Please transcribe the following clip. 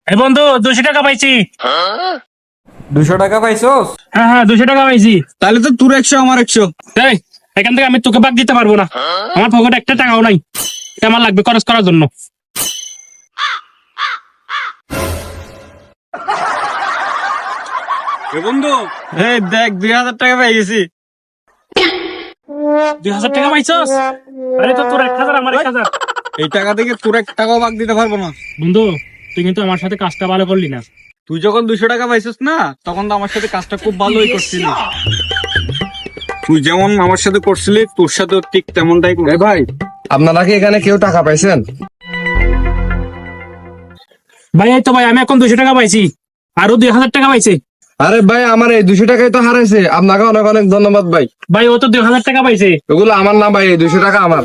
এই বন্ধু 200 টাকা পাইছি। 200 টাকা পাইছোস? হ্যাঁ হ্যাঁ 200 টাকা পাইছি। তাহলে তো তোর 100 আমার 100। এই এখান থেকে আমি তোকে বাদ দিতে পারবো না, আমার পকেটে একটা টাকাও নাই, এটা আমার লাগবে খরচ করার জন্য। এ বন্ধু, এই দেখ 2000 টাকা পেয়ে গেছি। 2000 টাকা পাইছস? আরে তো তোর 1000 আমার 1000। এই টাকা থেকে তোর 1 টাকাও ভাগ দিতে পারবো না। বন্ধু তুই কিন্তু আমার সাথে কাজটা ভালো করলি না। তুই যখন 200 টাকা পাইছিস না, তখন তো আমার সাথে কাজটা খুব ভালোই করছিলি। তুই যেমন আমার সাথে করছিলি, তোর সাথে ঠিক তেমনটাই করবো। ভাই, আপনারা কি এখানে কেউ টাকা পাইছেন? ভাই এই তো ভাই আমি এখন 200 টাকা পাইছি, আরো 2000 টাকা পাইছে। আরে ভাই, আমার এই 200 টাকাই তো হারাইছে। আপনাকে অনেক অনেক ধন্যবাদ ভাই। ভাই ও তো 2000 টাকা পাইছে। ওগুলো আমার না ভাই, এই 200 টাকা আমার।